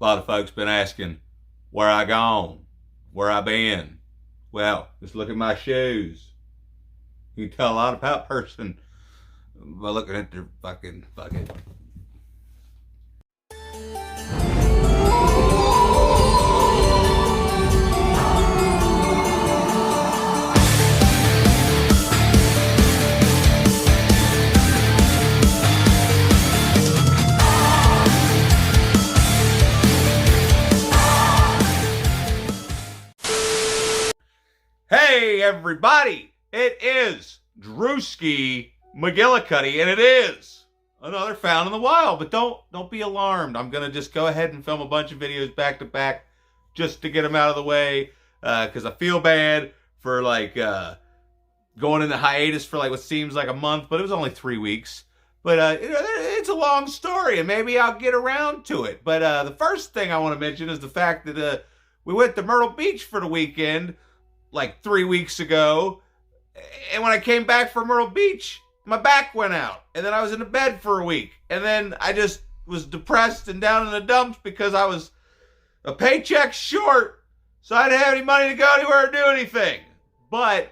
A lot of folks been asking where I gone, where I been. Well, just look at my shoes. You can tell a lot about a person by looking at their fucking bucket. Hey everybody, it is Drewski McGillicuddy, and it is another Found in the Wild. But don't be alarmed. I'm gonna just go ahead and film a bunch of videos back to back just to get them out of the way, because I feel bad for going into hiatus for what seems like a month, but it was only 3 weeks. But it's a long story, and maybe I'll get around to it. But the first thing I want to mention is the fact that we went to Myrtle Beach for the weekend 3 weeks ago, and when I came back from Myrtle Beach, my back went out, and then I was in the bed for a week, and then I just was depressed and down in the dumps because I was a paycheck short, so I didn't have any money to go anywhere or do anything. But,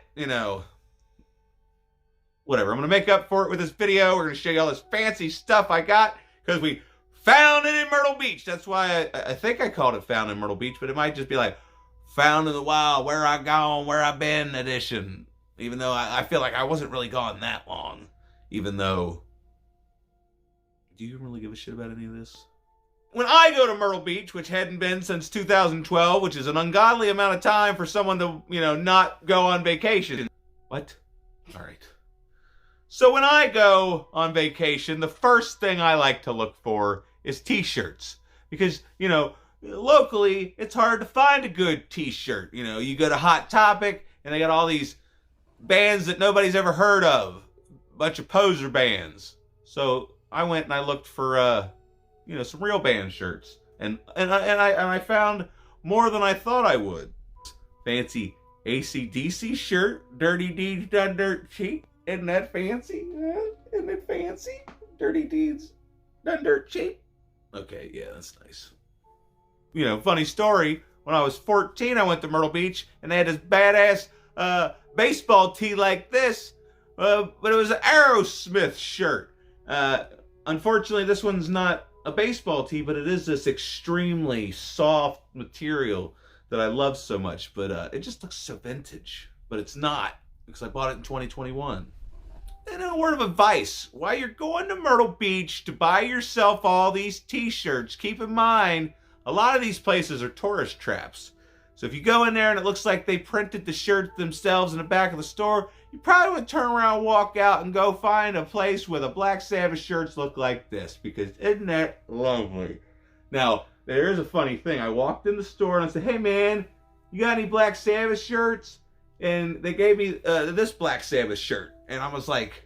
whatever. I'm going to make up for it with this video. We're going to show you all this fancy stuff I got, because we found it in Myrtle Beach. That's why I think I called it Found in Myrtle Beach, but it might just be Found in the Wild, Where I Gone, Where I Been edition. Even though I feel like I wasn't really gone that long. Even though, do you really give a shit about any of this? When I go to Myrtle Beach, which hadn't been since 2012, which is an ungodly amount of time for someone to, not go on vacation. What? All right. So when I go on vacation, the first thing I like to look for is t-shirts. Because, locally, it's hard to find a good t-shirt. You go to Hot Topic, and they got all these bands that nobody's ever heard of. A bunch of poser bands. So I went and I looked for, some real band shirts. And I found more than I thought I would. Fancy AC/DC shirt. Dirty Deeds Done Dirt Cheap. Isn't that fancy? Isn't it fancy? Dirty Deeds Done Dirt Cheap. Okay, yeah, that's nice. Funny story, when I was 14, I went to Myrtle Beach, and they had this badass baseball tee like this, but it was an Aerosmith shirt. Unfortunately, this one's not a baseball tee, but it is this extremely soft material that I love so much, but it just looks so vintage. But it's not, because I bought it in 2021. And a word of advice, while you're going to Myrtle Beach to buy yourself all these t-shirts, keep in mind, a lot of these places are tourist traps. So if you go in there and it looks like they printed the shirts themselves in the back of the store, you probably would turn around, walk out, and go find a place where the Black Sabbath shirts look like this. Because isn't that lovely? Now, there is a funny thing. I walked in the store and I said, hey man, you got any Black Sabbath shirts? And they gave me this Black Sabbath shirt. And I was like,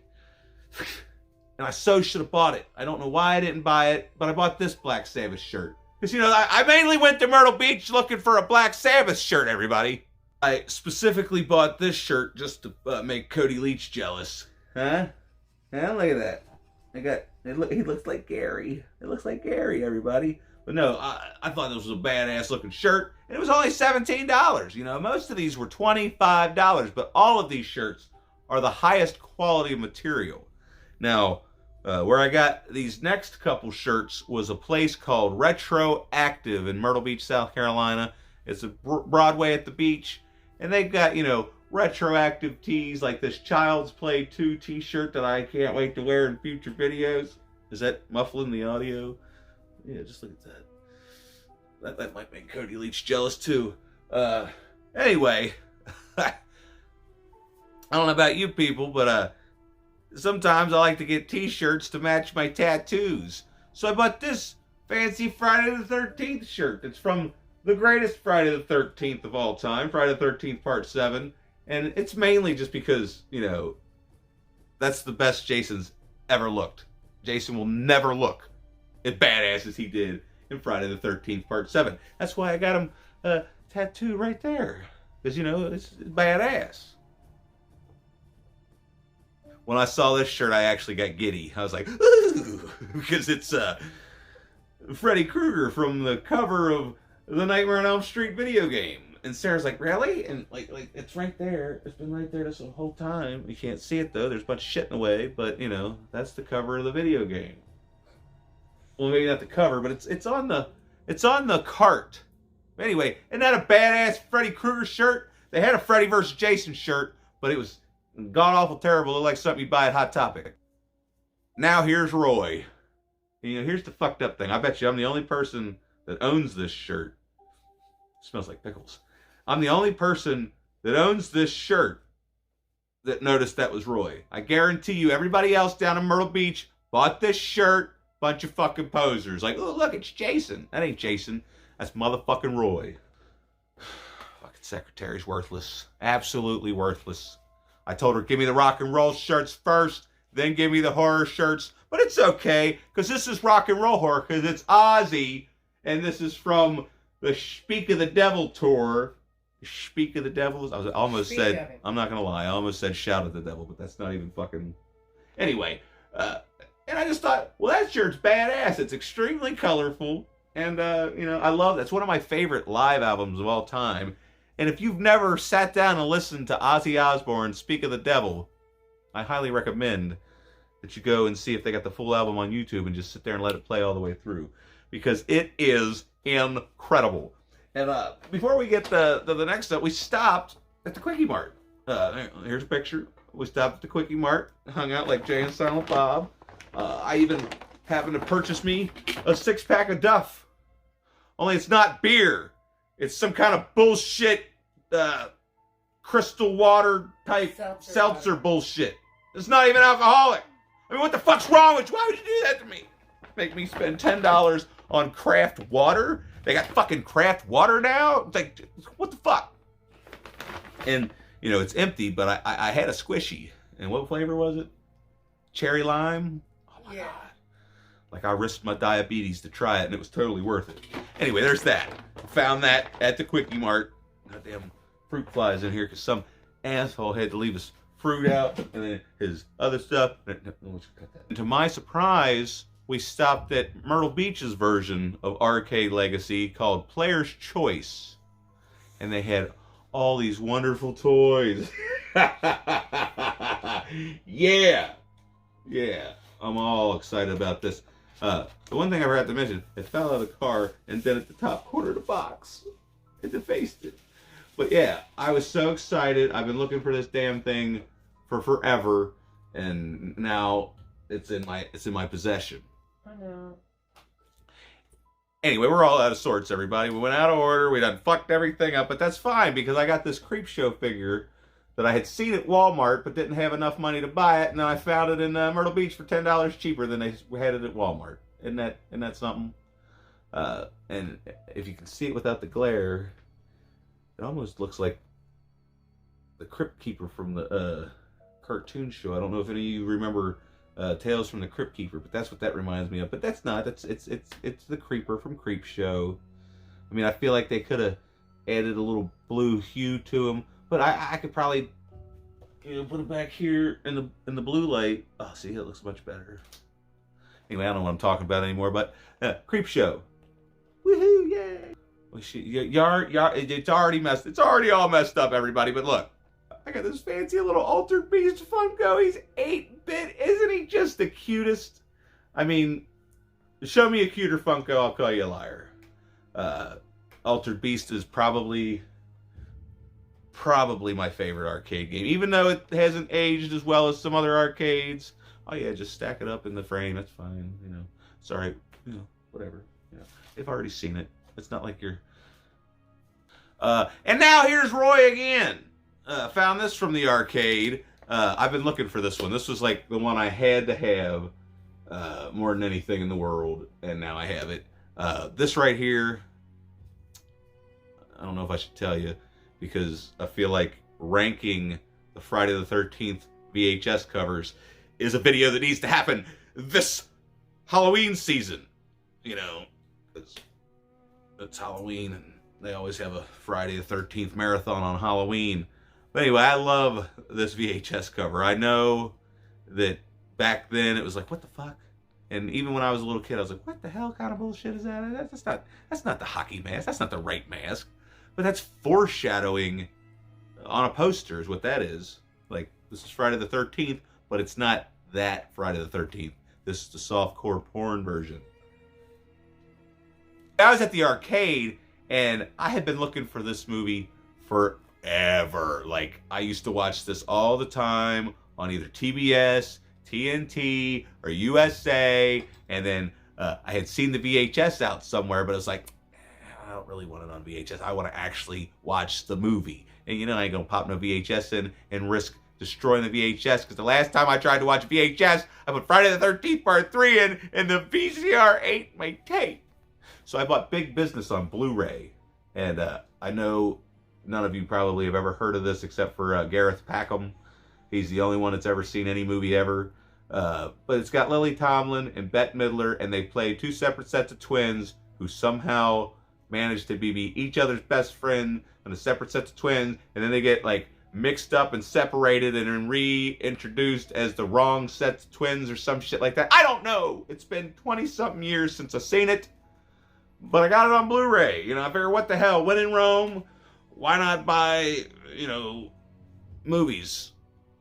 and I so should have bought it. I don't know why I didn't buy it, but I bought this Black Sabbath shirt. Because, I mainly went to Myrtle Beach looking for a Black Sabbath shirt, everybody. I specifically bought this shirt just to make Cody Leach jealous. Huh? Yeah, look at that. He looks like Gary. It looks like Gary, everybody. But no, I thought this was a badass looking shirt. And it was only $17. Most of these were $25. But all of these shirts are the highest quality material. Now, where I got these next couple shirts was a place called Retroactive in Myrtle Beach, South Carolina. It's a Broadway at the beach. And they've got, retroactive tees like this Child's Play 2 t-shirt that I can't wait to wear in future videos. Is that muffling the audio? Yeah, just look at that. That might make Cody Leach jealous too. Anyway, I don't know about you people, but sometimes I like to get t-shirts to match my tattoos. So I bought this fancy Friday the 13th shirt. It's from the greatest Friday the 13th of all time, Friday the 13th Part 7. And it's mainly just because, that's the best Jason's ever looked. Jason will never look as badass as he did in Friday the 13th Part 7. That's why I got him a tattoo right there. Because, it's badass. When I saw this shirt, I actually got giddy. I was like, ooh, because it's Freddy Krueger from the cover of the Nightmare on Elm Street video game. And Sarah's like, really? And like it's right there. It's been right there this whole time. You can't see it though. There's a bunch of shit in the way, but you know, that's the cover of the video game. Well, maybe not the cover, but it's on the cart. Anyway, isn't that a badass Freddy Krueger shirt? They had a Freddy vs. Jason shirt, but it was god awful terrible. It looked like something you'd buy at Hot Topic. Now here's Roy. You know, here's the fucked up thing. I bet you I'm the only person that owns this shirt. It smells like pickles. I'm the only person that owns this shirt that noticed that was Roy. I guarantee you everybody else down in Myrtle Beach bought this shirt. Bunch of fucking posers. Like, oh, look, it's Jason. That ain't Jason. That's motherfucking Roy. Fucking secretary's worthless. Absolutely worthless. I told her, give me the rock and roll shirts first, then give me the horror shirts. But it's okay, because this is rock and roll horror, because it's Ozzy, and this is from the Speak of the Devil tour. Speak of the Devil? I almost said, I'm not going to lie, I almost said Shout at the Devil, but that's not even fucking... Anyway, and I just thought, well, that shirt's badass. It's extremely colorful, and, you know, I love that. It's one of my favorite live albums of all time. And if you've never sat down and listened to Ozzy Osbourne's Speak of the Devil, I highly recommend that you go and see if they got the full album on YouTube and just sit there and let it play all the way through, because it is incredible. And before we get to the next step, we stopped at the Quickie Mart. Here's a picture. We stopped at the Quickie Mart, hung out like Jay and Silent Bob. I even happened to purchase me a 6-pack of Duff. Only it's not beer. It's some kind of bullshit crystal water type seltzer bullshit. It's not even alcoholic. I mean, what the fuck's wrong with you? Why would you do that to me? Make me spend $10 on craft water? They got fucking craft water now? It's like, what the fuck? And, you know, it's empty, but I had a squishy. And what flavor was it? Cherry lime? Oh my God. Like, I risked my diabetes to try it, and it was totally worth it. Anyway, there's that. Found that at the Quickie Mart. Goddamn fruit flies in here, because some asshole had to leave his fruit out, and then his other stuff. To my surprise, we stopped at Myrtle Beach's version of Arcade Legacy called Player's Choice. And they had all these wonderful toys. Yeah. Yeah. I'm all excited about this. The one thing I forgot to mention, it fell out of the car and then at the top corner of the box, it defaced it. But yeah, I was so excited. I've been looking for this damn thing for forever, and now it's in my possession. I know. Anyway, we're all out of sorts, everybody. We went out of order. We done fucked everything up, but that's fine because I got this Creepshow figure that I had seen at Walmart but didn't have enough money to buy it, and then I found it in Myrtle Beach for $10 cheaper than they had it at Walmart. Isn't that something? And if you can see it without the glare, it almost looks like the Crypt Keeper from the cartoon show. I don't know if any of you remember Tales from the Crypt Keeper, but that's what that reminds me of. But that's not. It's the Creeper from Creepshow. I mean, I feel like they could have added a little blue hue to him, but I could probably, you know, put it back here in the blue light. Oh, see, it looks much better. Anyway, I don't know what I'm talking about anymore, but Creepshow. Woohoo! Yay! Well, it's already messed. It's already all messed up, everybody. But look, I got this fancy little Altered Beast Funko. He's 8-bit. Isn't he just the cutest? I mean, show me a cuter Funko, I'll call you a liar. Altered Beast is probably my favorite arcade game, even though it hasn't aged as well as some other arcades. Oh yeah, just stack it up in the frame. That's fine. You know, it's all right. You know, whatever. You know, they've already seen it. It's not like you're. And now here's Roy again. Found this from the arcade. I've been looking for this one. This was like the one I had to have more than anything in the world, and now I have it. This right here, I don't know if I should tell you, because I feel like ranking the Friday the 13th VHS covers is a video that needs to happen this Halloween season. You know, it's Halloween, and they always have a Friday the 13th marathon on Halloween. But anyway, I love this VHS cover. I know that back then it was like, what the fuck? And even when I was a little kid, I was like, what the hell kind of bullshit is that? That's not the hockey mask. That's not the right mask. But that's foreshadowing on a poster is what that is. Like, this is Friday the 13th, but it's not that Friday the 13th. This is the softcore porn version. I was at the arcade, and I had been looking for this movie forever. Like, I used to watch this all the time on either TBS, TNT, or USA, and then I had seen the VHS out somewhere, but it was like, I don't really want it on VHS. I want to actually watch the movie. And I ain't gonna pop no VHS in and risk destroying the VHS, because the last time I tried to watch VHS, I put Friday the 13th Part 3 in, and the VCR ate my tape. So I bought Big Business on Blu-ray, and I know none of you probably have ever heard of this except for Gareth Packham. He's the only one that's ever seen any movie ever. But it's got Lily Tomlin and Bette Midler, and they play two separate sets of twins who somehow manage to be each other's best friend and a separate sets of twins, and then they get like mixed up and separated and then reintroduced as the wrong sets of twins or some shit like that. I don't know. It's been 20-something years since I've seen it, but I got it on Blu-ray. I figure, what the hell? When in Rome, why not buy, movies?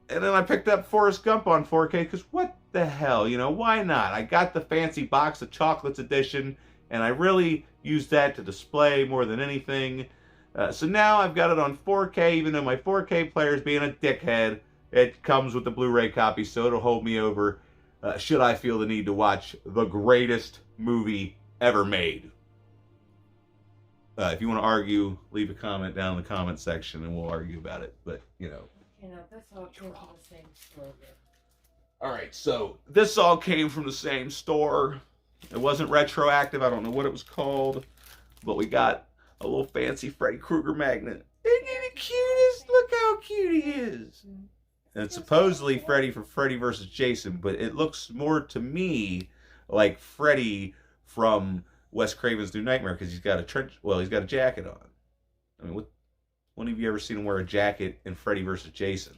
And then I picked up Forrest Gump on 4K, because what the hell, why not? I got the fancy box of chocolates edition, and I really used that to display more than anything. So now I've got it on 4K, even though my 4K player is being a dickhead. It comes with the Blu-ray copy, so it'll hold me over should I feel the need to watch the greatest movie ever made. If you want to argue, leave a comment down in the comment section, and we'll argue about it. But, this all came from the same store. Alright, so this all came from the same store. It wasn't retroactive. I don't know what it was called. But we got a little fancy Freddy Krueger magnet. Isn't he the cutest? Look how cute he is. And it's supposedly Freddy from Freddy vs. Jason, but it looks more to me like Freddy from Wes Craven's New Nightmare, because he's got a jacket on. I mean, when have you ever seen him wear a jacket in Freddy vs. Jason?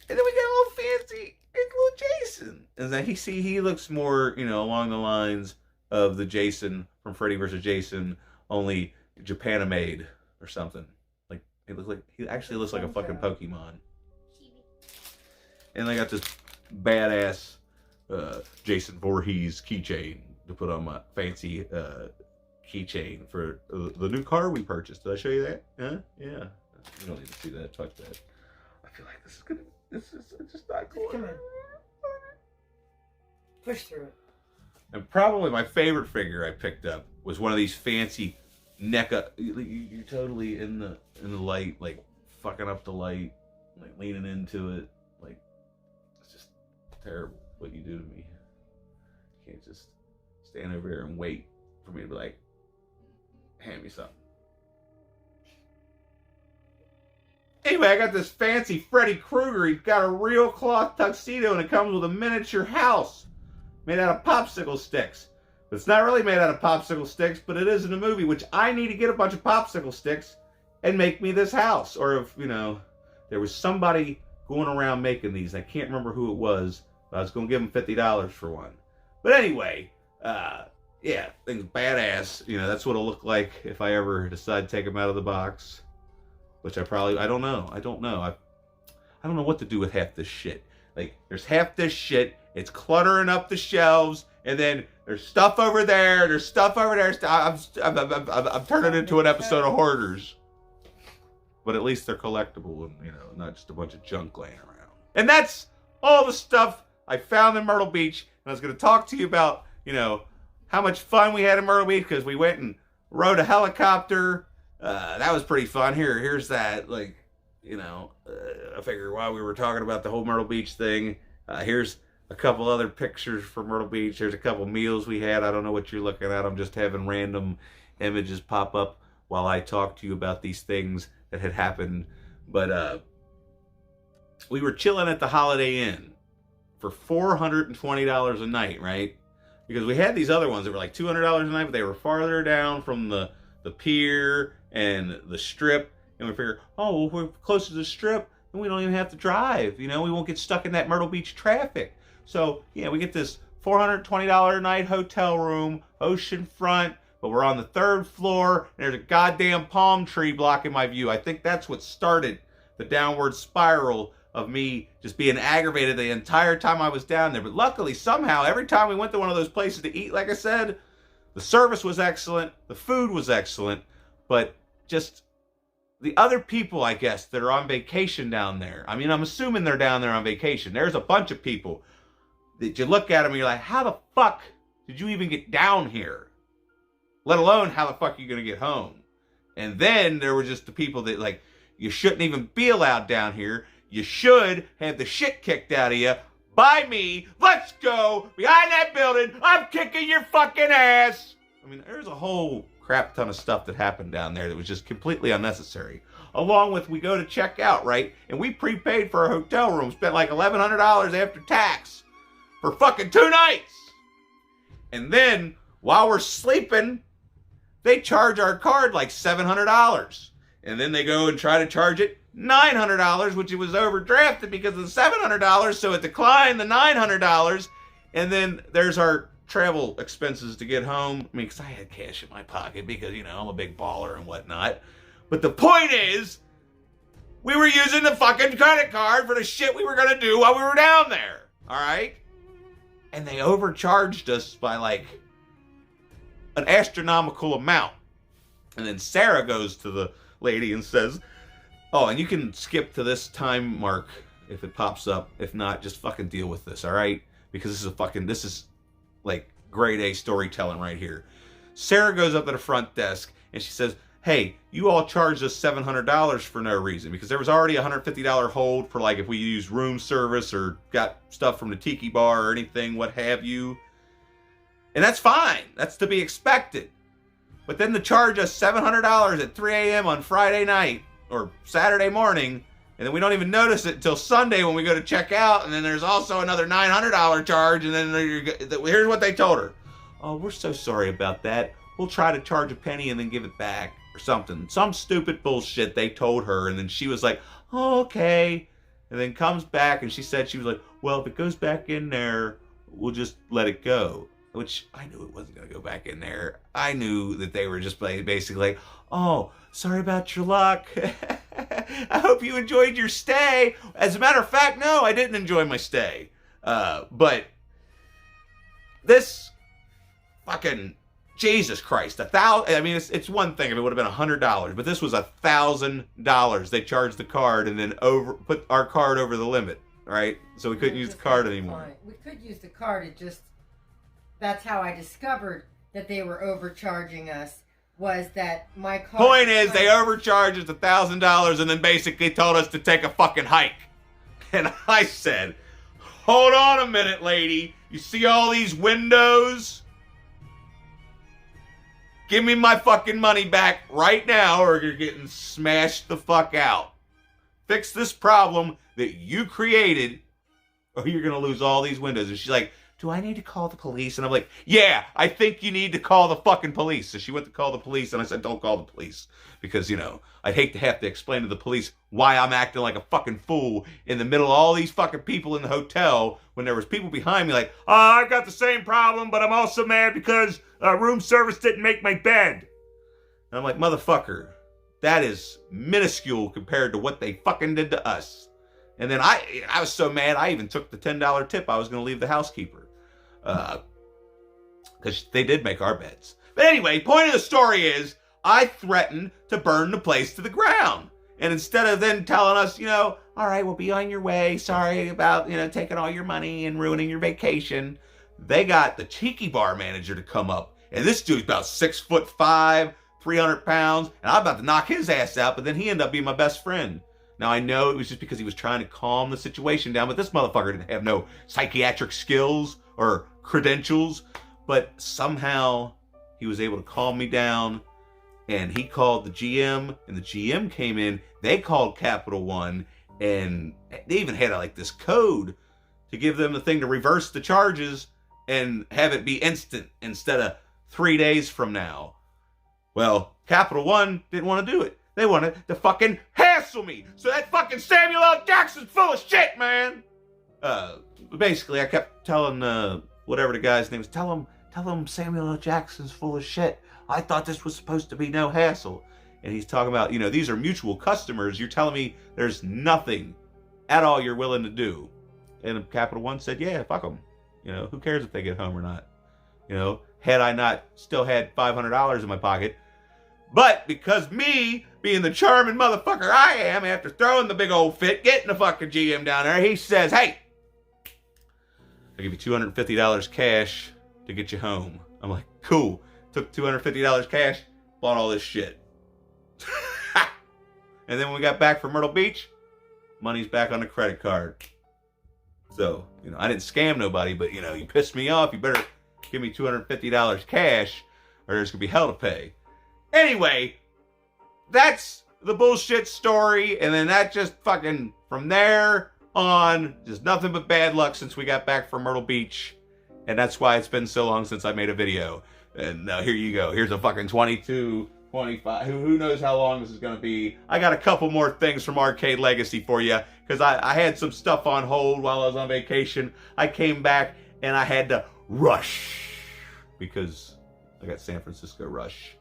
And then we got a little fancy, little Jason. And then he looks more, along the lines of the Jason from Freddy vs. Jason, only Japanimade or something. Like, he actually looks like a fucking Pokemon. And I got this badass Jason Voorhees keychain to put on my fancy keychain for the new car we purchased. Did I show you that? Huh? Yeah. You don't need to see that. Touch that. I feel like this is just not cool. Push through it. And probably my favorite figure I picked up was one of these fancy NECA. You're totally in the light, like fucking up the light, like leaning into it. Like, it's just terrible what you do to me. You can't just stand over here and wait for me to be like, hand me something. Anyway, I got this fancy Freddy Krueger. He's got a real cloth tuxedo, and it comes with a miniature house made out of popsicle sticks. But it's not really made out of popsicle sticks, but it is in the movie, which I need to get a bunch of popsicle sticks and make me this house. Or if, there was somebody going around making these. I can't remember who it was, but I was going to give them $50 for one. But anyway, yeah, thing's badass. That's what it'll look like if I ever decide to take them out of the box. Which I don't know. I don't know. I don't know what to do with half this shit. Like, there's half this shit. It's cluttering up the shelves, and then there's stuff over there. There's stuff over there. I'm turning into an episode of Hoarders. But at least they're collectible and, not just a bunch of junk laying around. And that's all the stuff I found in Myrtle Beach. And I was going to talk to you about, how much fun we had in Myrtle Beach, because we went and rode a helicopter. That was pretty fun. Here's that. Like, I figure while we were talking about the whole Myrtle Beach thing, here's a couple other pictures from Myrtle Beach. There's a couple meals we had. I don't know what you're looking at. I'm just having random images pop up while I talk to you about these things that had happened. But we were chilling at the Holiday Inn for $420 a night, right? Because we had these other ones that were like $200 a night, but they were farther down from the pier and the strip. And we figured, oh, well, we're close to the strip, and we don't even have to drive. We won't get stuck in that Myrtle Beach traffic. So, yeah, we get this $420 a night hotel room, oceanfront, but we're on the 3rd floor, and there's a goddamn palm tree blocking my view. I think that's what started the downward spiral of me just being aggravated the entire time I was down there. But luckily, somehow, every time we went to one of those places to eat, like I said, the service was excellent, the food was excellent, but just the other people, I guess, that are on vacation down there. I mean, I'm assuming they're down there on vacation. There's a bunch of people that you look at them and you're like, how the fuck did you even get down here? Let alone how the fuck are you going to get home? And then there were just the people that, like, you shouldn't even be allowed down here. You should have the shit kicked out of you by me. Let's go behind that building. I'm kicking your fucking ass. I mean, there's a whole crap ton of stuff that happened down there that was just completely unnecessary. Along with, we go to check out, right? And we prepaid for a hotel room, spent like $1,100 after tax for fucking 2 nights. And then, while we're sleeping, they charge our card like $700. And then they go and try to charge it $900, which it was overdrafted because of the $700, so it declined the $900. And then there's our travel expenses to get home. I mean, because I had cash in my pocket because, you know, I'm a big baller and whatnot. But the point is, we were using the fucking credit card for the shit we were going to do while we were down there. All right? And they overcharged us by like an astronomical amount. And then Sarah goes to the lady and says, oh, and you can skip to this time mark if it pops up. If not, just fucking deal with this, all right? Because this is like grade A storytelling right here. Sarah goes up to the front desk and she says, hey, you all charged us $700 for no reason, because there was already a $150 hold for like if we used room service or got stuff from the tiki bar or anything, what have you. And that's fine. That's to be expected. But then to charge us $700 at 3 a.m. on Friday night or Saturday morning, and then we don't even notice it until Sunday when we go to check out, and then there's also another $900 charge, and then here's what they told her. Oh, we're so sorry about that. We'll try to charge a penny and then give it back or something. Some stupid bullshit they told her, and then she was like, oh, okay. And then comes back, and she was like, well, if it goes back in there, we'll just let it go. Which I knew it wasn't going to go back in there. I knew that they were just basically like, oh, sorry about your luck. I hope you enjoyed your stay. As a matter of fact, no, I didn't enjoy my stay. But this fucking Jesus Christ, I mean, it's one thing if it would have been $100, but this was $1,000. They charged the card and then put our card over the limit, right? So we couldn't use the card anymore. Fine. We could use the card. That's how I discovered that they were overcharging us, was that my card... Point is, they overcharged us $1,000 and then basically told us to take a fucking hike. And I said, hold on a minute, lady. You see all these windows? Give me my fucking money back right now or you're getting smashed the fuck out. Fix this problem that you created or you're going to lose all these windows. And she's like, do I need to call the police? And I'm like, yeah, I think you need to call the fucking police. So she went to call the police, and I said, don't call the police. Because, you know, I'd hate to have to explain to the police why I'm acting like a fucking fool in the middle of all these fucking people in the hotel when there was people behind me like, oh, I've got the same problem, but I'm also mad because room service didn't make my bed. And I'm like, motherfucker, that is minuscule compared to what they fucking did to us. And then I was so mad, I even took the $10 tip I was going to leave the housekeeper. Because they did make our beds. But anyway, point of the story is, I threatened to burn the place to the ground. And instead of then telling us, you know, all right, we'll be on your way. Sorry about, you know, taking all your money and ruining your vacation. They got the tiki bar manager to come up. And this dude's about 6'5", 300 pounds. And I'm about to knock his ass out. But then he ended up being my best friend. Now, I know it was just because he was trying to calm the situation down, but this motherfucker didn't have no psychiatric skills or credentials, but somehow he was able to calm me down, and he called the GM, and the GM came in. They called Capital One, and they even had like this code to give them the thing to reverse the charges and have it be instant instead of 3 days from now. Well, Capital One didn't want to do it. They wanted to fucking hassle me. So that fucking Samuel L. Jackson's full of shit, man. basically I kept telling whatever the guy's name was, tell him Samuel L. Jackson's full of shit. I thought this was supposed to be no hassle. And he's talking about, these are mutual customers. You're telling me there's nothing at all you're willing to do. And Capital One said, yeah, fuck them. Who cares if they get home or not? Had I not still had $500 in my pocket. But because me, being the charming motherfucker I am, after throwing the big old fit, getting the fucking GM down there, he says, hey, I'll give you $250 cash to get you home. I'm like, cool. Took $250 cash, bought all this shit. And then when we got back from Myrtle Beach, money's back on the credit card. So, I didn't scam nobody, but, you pissed me off. You better give me $250 cash or there's going to be hell to pay. Anyway, that's the bullshit story. And then that just fucking, from there on, just nothing but bad luck since we got back from Myrtle Beach. And that's why it's been so long since I made a video. And now here you go. Here's a fucking 22, 25. Who knows how long this is going to be. I got a couple more things from Arcade Legacy for you. Because I had some stuff on hold while I was on vacation. I came back and I had to rush. Because I got San Francisco Rush.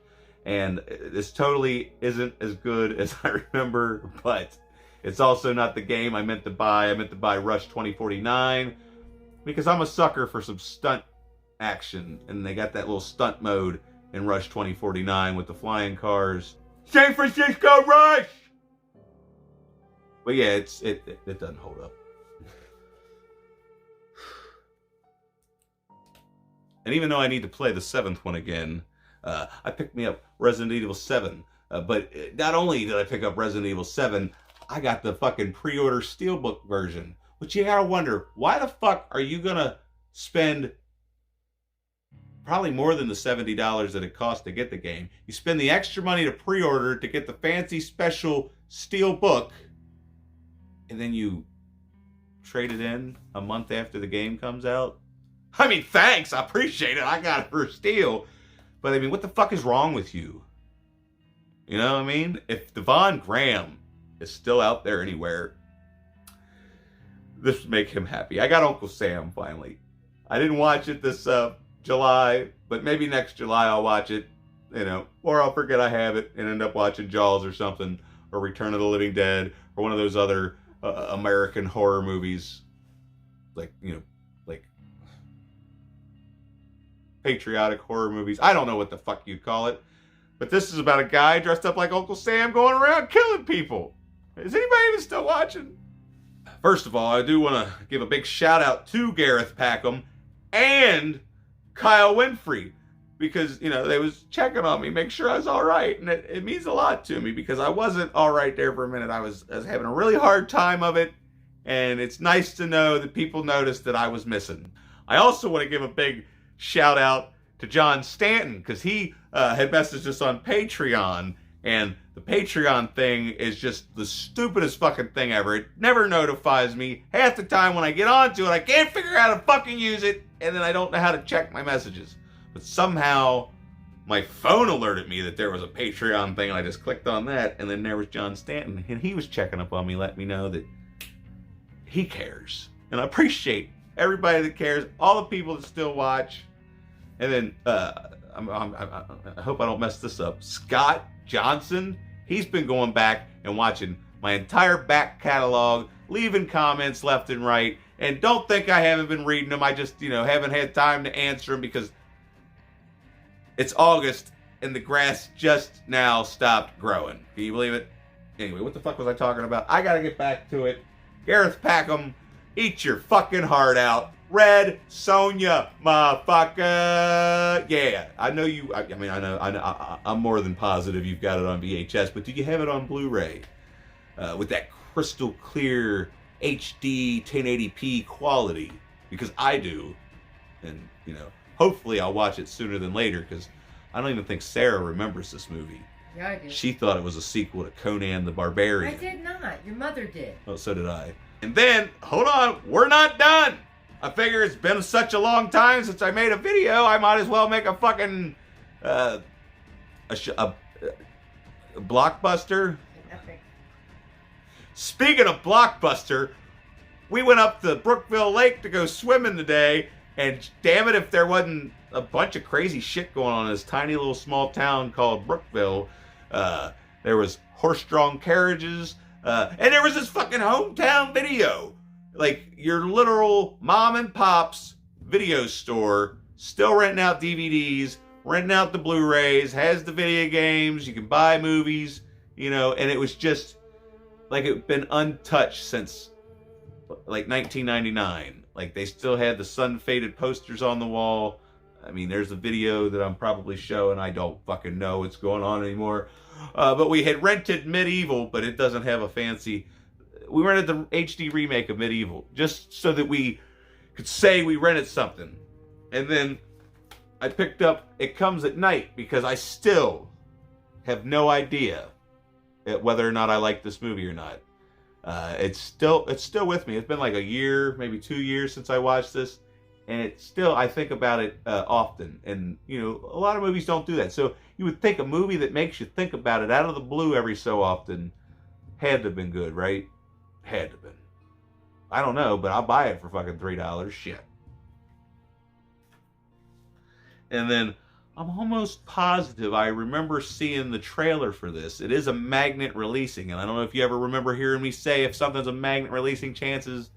And this totally isn't as good as I remember. But it's also not the game I meant to buy. I meant to buy Rush 2049. Because I'm a sucker for some stunt action. And they got that little stunt mode in Rush 2049 with the flying cars. San Francisco Rush! But yeah, it doesn't hold up. And even though I need to play the 7th one again, I picked me up Resident Evil 7. But not only did I pick up Resident Evil 7, I got the fucking pre-order Steelbook version. Which you gotta wonder, why the fuck are you gonna spend probably more than the $70 that it cost to get the game? You spend the extra money to pre-order to get the fancy special Steelbook, and then you trade it in a month after the game comes out? I mean, thanks, I appreciate it. I got it for steal. But I mean, what the fuck is wrong with you? You know what I mean? If Devon Graham is still out there anywhere, this would make him happy. I got Uncle Sam finally. I didn't watch it this July, but maybe next July I'll watch it, or I'll forget I have it and end up watching Jaws or something, or Return of the Living Dead, or one of those other American horror movies, like patriotic horror movies. I don't know what the fuck you'd call it, but this is about a guy dressed up like Uncle Sam going around killing people. Is anybody even still watching? First of all, I do want to give a big shout out to Gareth Packham and Kyle Winfrey, because, they was checking on me, make sure I was all right. And it means a lot to me because I wasn't all right there for a minute. I was having a really hard time of it. And it's nice to know that people noticed that I was missing. I also want to give a big shout out to John Stanton, because he had messaged us on Patreon. And the Patreon thing is just the stupidest fucking thing ever. It never notifies me. Half the time when I get onto it, I can't figure out how to fucking use it. And then I don't know how to check my messages. But somehow my phone alerted me that there was a Patreon thing. And I just clicked on that. And then there was John Stanton. And he was checking up on me, letting me know that he cares. And I appreciate everybody that cares. All the people that still watch. And then I hope I don't mess this up. Scott Johnson, he's been going back and watching my entire back catalog, leaving comments left and right, and don't think I haven't been reading them. I just, haven't had time to answer them because it's August and the grass just now stopped growing. Can you believe it? Anyway, what the fuck was I talking about? I gotta get back to it. Gareth Packham, eat your fucking heart out. Red Sonja, motherfucker. Yeah, I know you. I know. I'm more than positive you've got it on VHS, but do you have it on Blu-ray with that crystal clear HD 1080p quality? Because I do, and hopefully I'll watch it sooner than later. Because I don't even think Sarah remembers this movie. Yeah, I do. She thought it was a sequel to Conan the Barbarian. I did not. Your mother did. Oh, so did I. And then, hold on, we're not done. I figure it's been such a long time since I made a video, I might as well make a fucking a blockbuster. Epic. Speaking of blockbuster, We went up to Brookville Lake to go swimming today, and damn it if there wasn't a bunch of crazy shit going on in this tiny little small town called Brookville. There was horse-drawn carriages, and there was this fucking hometown video. Like, your literal mom and pop's video store, still renting out DVDs, renting out the Blu-rays, has the video games, you can buy movies, you know, and it was just like it had been untouched since like 1999. Like, they still had the sun-faded posters on the wall. I mean, there's a video that I'm probably showing. I don't fucking know what's going on anymore. But we had rented Medieval, but it doesn't have a fancy... We rented the HD remake of Medieval, just so that we could say we rented something. And then I picked up It Comes at Night, because I still have no idea whether or not I like this movie or not. It's still with me. It's been like a year, maybe 2 years since I watched this, and it's still, I think about it often. And, you know, a lot of movies don't do that. So you would think a movie that makes you think about it out of the blue every so often had to have been good, right? Had to have been. I don't know, but I'll buy it for fucking $3. Shit. And then I'm almost positive I remember seeing the trailer for this. It is a magnet releasing, and I don't know if you ever remember hearing me say if something's a magnet releasing, chances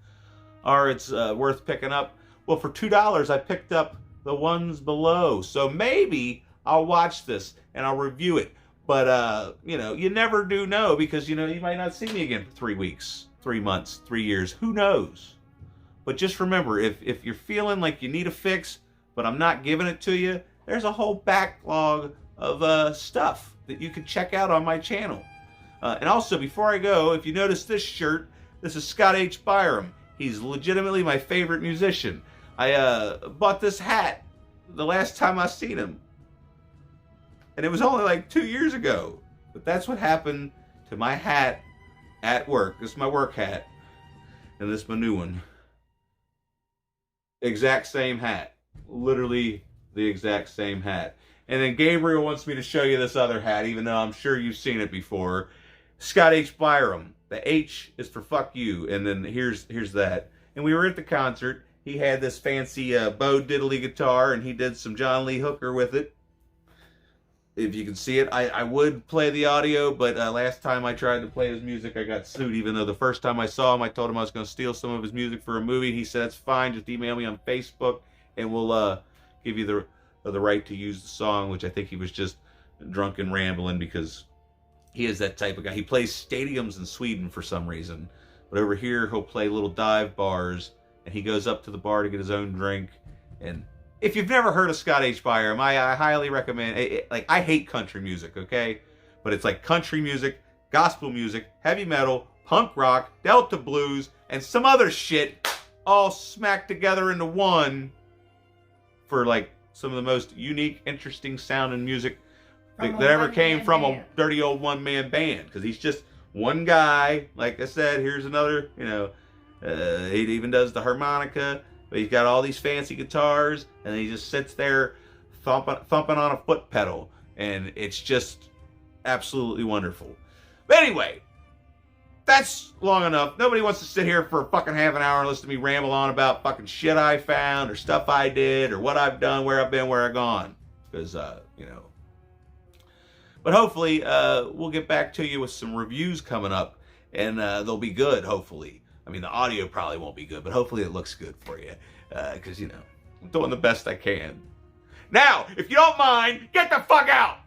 are it's worth picking up. Well, for $2, I picked up The Ones Below. So maybe I'll watch this and I'll review it. But, you know, you never do know, because, you know, you might not see me again for 3 weeks, 3 months, 3 years. Who knows? But just remember, if you're feeling like you need a fix, but I'm not giving it to you, there's a whole backlog of stuff that you can check out on my channel. And also, before I go, if you notice this shirt, this is Scott H. Byram. He's legitimately my favorite musician. I bought this hat the last time I seen him. And it was only like 2 years ago. But that's what happened to my hat at work. This is my work hat. And this is my new one. Exact same hat. Literally the exact same hat. And then Gabriel wants me to show you this other hat, even though I'm sure you've seen it before. Scott H. Byram. The H is for fuck you. And then here's that. And we were at the concert. He had this fancy Bo Diddley guitar, and he did some John Lee Hooker with it. If you can see it, I would play the audio, but last time I tried to play his music, I got sued, even though the first time I saw him, I told him I was going to steal some of his music for a movie. He said, "That's fine, just email me on Facebook, and we'll give you the right to use the song," which I think he was just drunk and rambling, because he is that type of guy. He plays stadiums in Sweden for some reason, but over here, he'll play little dive bars, and he goes up to the bar to get his own drink. And if you've never heard of Scott H. Byram, I highly recommend. Like, I hate country music, okay? But it's like country music, gospel music, heavy metal, punk rock, Delta blues, and some other shit all smacked together into one for like some of the most unique, interesting sounding music that ever came from a dirty old one-man band. Because he's just one guy. Like I said, here's another, you know, he even does the harmonica. But he's got all these fancy guitars, and he just sits there thumping on a foot pedal. And it's just absolutely wonderful. But anyway, that's long enough. Nobody wants to sit here for a fucking half an hour and listen to me ramble on about fucking shit I found, or stuff I did, or what I've done, where I've been, where I've gone. Because, you know. But hopefully, we'll get back to you with some reviews coming up, and they'll be good, hopefully. I mean, the audio probably won't be good, but hopefully it looks good for you. Because, you know, I'm doing the best I can. Now, if you don't mind, get the fuck out!